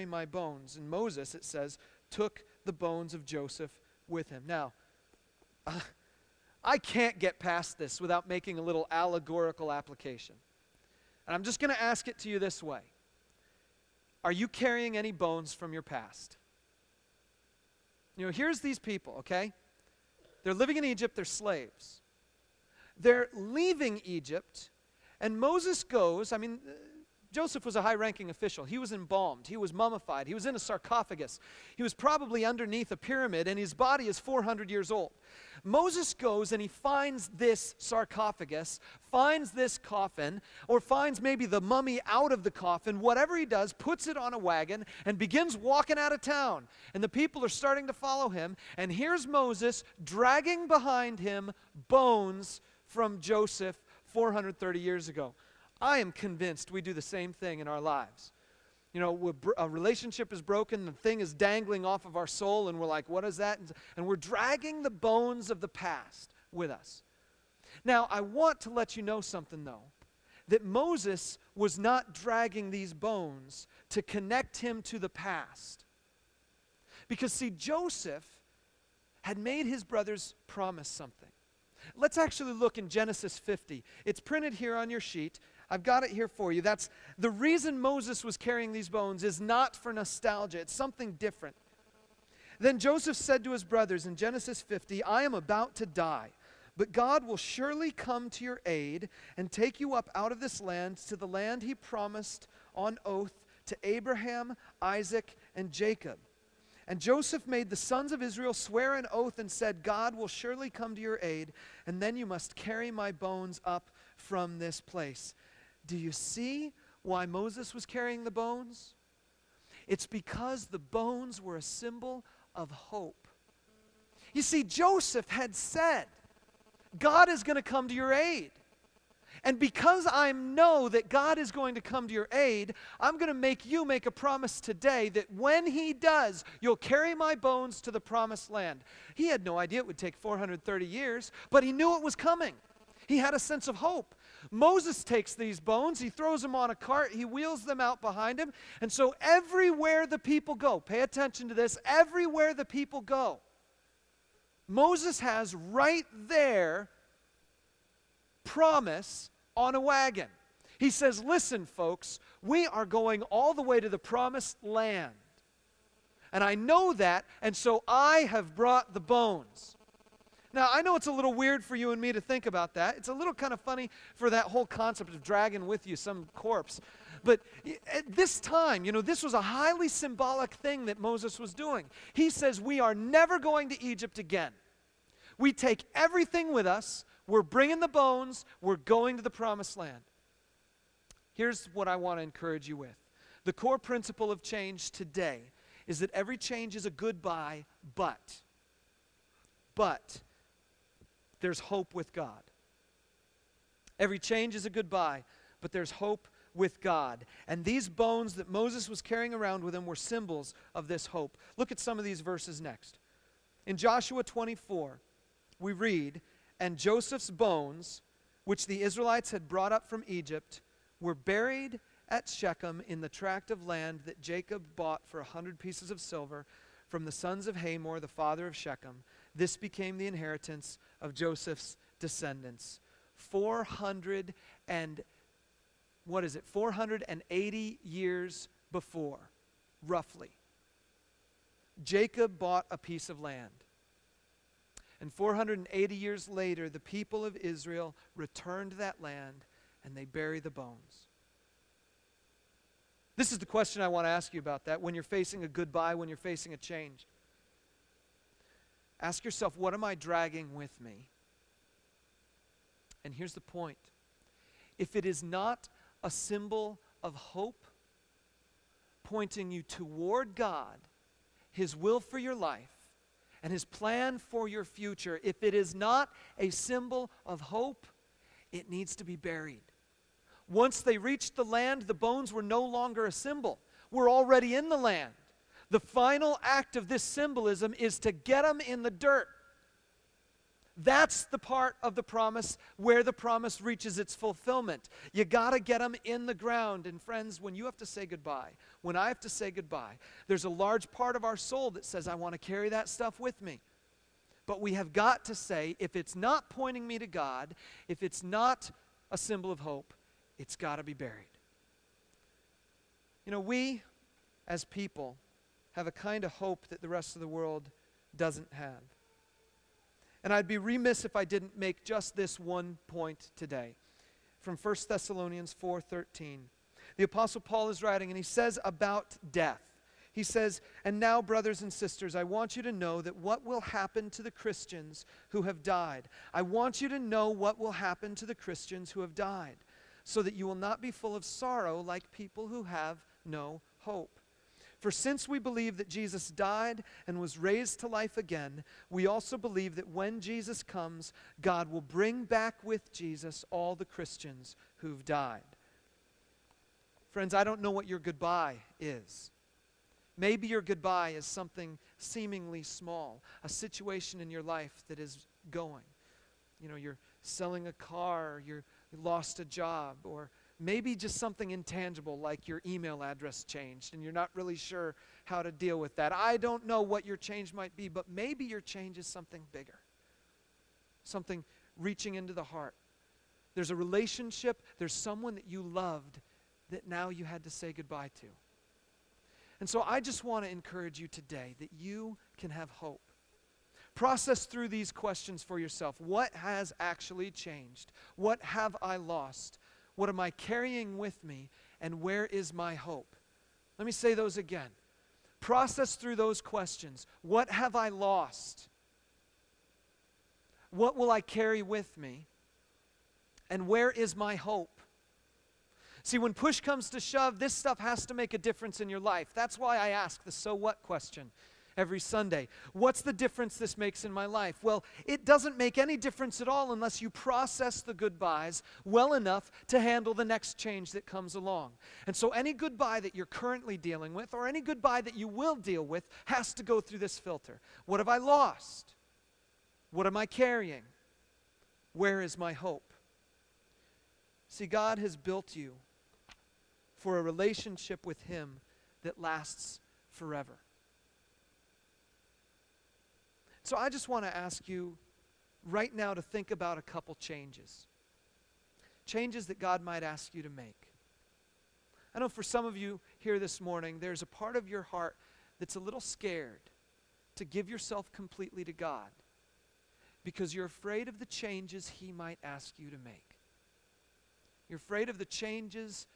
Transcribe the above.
my bones. And Moses, it says, took the bones of Joseph with him. Now, I can't get past this without making a little allegorical application. And I'm just going to ask it to you this way. Are you carrying any bones from your past? You know, here's these people, okay? They're living in Egypt, they're slaves. They're leaving Egypt, and Moses goes, Joseph was a high-ranking official. He was embalmed. He was mummified. He was in a sarcophagus. He was probably underneath a pyramid, and his body is 400 years old. Moses goes and he finds this sarcophagus, finds this coffin, or finds maybe the mummy out of the coffin. Whatever he does, puts it on a wagon and begins walking out of town. And the people are starting to follow him. And here's Moses dragging behind him bones from Joseph 430 years ago. I am convinced we do the same thing in our lives. You know, a relationship is broken, the thing is dangling off of our soul, and we're like, what is that? And we're dragging the bones of the past with us. Now, I want to let you know something, though, that Moses was not dragging these bones to connect him to the past. Because, see, Joseph had made his brothers promise something. Let's actually look in Genesis 50. It's printed here on your sheet. I've got it here for you. That's the reason Moses was carrying these bones is not for nostalgia. It's something different. Then Joseph said to his brothers in Genesis 50, I am about to die, but God will surely come to your aid and take you up out of this land to the land he promised on oath to Abraham, Isaac, and Jacob. And Joseph made the sons of Israel swear an oath and said, God will surely come to your aid, and then you must carry my bones up from this place. Do you see why Moses was carrying the bones? It's because the bones were a symbol of hope. You see, Joseph had said, God is going to come to your aid. And because I know that God is going to come to your aid, I'm going to make you make a promise today that when he does, you'll carry my bones to the promised land. He had no idea it would take 430 years, but he knew it was coming. He had a sense of hope. Moses takes these bones, he throws them on a cart, he wheels them out behind him, and so everywhere the people go, pay attention to this, everywhere the people go, Moses has right there promise on a wagon. He says, listen, folks, we are going all the way to the promised land. And I know that, and so I have brought the bones. Now, I know it's a little weird for you and me to think about that. It's a little kind of funny for that whole concept of dragging with you some corpse. But at this time, you know, this was a highly symbolic thing that Moses was doing. He says, we are never going to Egypt again. We take everything with us. We're bringing the bones. We're going to the promised land. Here's what I want to encourage you with. The core principle of change today is that every change is a goodbye, but there's hope with God. Every change is a goodbye, but there's hope with God. And these bones that Moses was carrying around with him were symbols of this hope. Look at some of these verses next. In Joshua 24, we read, and Joseph's bones, which the Israelites had brought up from Egypt, were buried at Shechem in the tract of land that Jacob bought for 100 pieces of silver from the sons of Hamor, the father of Shechem. This became the inheritance of Joseph's descendants. 480 years before, roughly, Jacob bought a piece of land. And 480 years later, the people of Israel returned to that land and they bury the bones. This is the question I want to ask you about that when you're facing a goodbye, when you're facing a change. Ask yourself, what am I dragging with me? And here's the point. If it is not a symbol of hope, pointing you toward God, his will for your life, and his plan for your future, if it is not a symbol of hope, it needs to be buried. Once they reached the land, the bones were no longer a symbol. We're already in the land. The final act of this symbolism is to get them in the dirt. That's the part of the promise where the promise reaches its fulfillment. You got to get them in the ground. And friends, when you have to say goodbye, when I have to say goodbye, there's a large part of our soul that says, I want to carry that stuff with me. But we have got to say, if it's not pointing me to God, if it's not a symbol of hope, it's got to be buried. You know, we as people have a kind of hope that the rest of the world doesn't have. And I'd be remiss if I didn't make just this one point today. From 1 Thessalonians 4:13. The Apostle Paul is writing, and he says about death. He says, and now, brothers and sisters, I want you to know that what will happen to the Christians who have died. I want you to know what will happen to the Christians who have died, so that you will not be full of sorrow like people who have no hope. For since we believe that Jesus died and was raised to life again, we also believe that when Jesus comes, God will bring back with Jesus all the Christians who've died. Friends, I don't know what your goodbye is. Maybe your goodbye is something seemingly small, a situation in your life that is going. You know, you're selling a car, you lost a job, or maybe just something intangible like your email address changed and you're not really sure how to deal with that. I don't know what your change might be, but maybe your change is something bigger, something reaching into the heart. There's a relationship, there's someone that you loved that now you had to say goodbye to. And so I just want to encourage you today that you can have hope. Process through these questions for yourself. What has actually changed? What have I lost? What am I carrying with me? And where is my hope? Let me say those again. Process through those questions. What have I lost? What will I carry with me? And where is my hope? See, when push comes to shove, this stuff has to make a difference in your life. That's why I ask the so what question every Sunday. What's the difference this makes in my life? Well, it doesn't make any difference at all unless you process the goodbyes well enough to handle the next change that comes along. And so any goodbye that you're currently dealing with or any goodbye that you will deal with has to go through this filter. What have I lost? What am I carrying? Where is my hope? See, God has built you for a relationship with Him that lasts forever. So I just want to ask you right now to think about a couple changes. Changes that God might ask you to make. I know for some of you here this morning, there's a part of your heart that's a little scared to give yourself completely to God because you're afraid of the changes He might ask you to make. You're afraid of the changes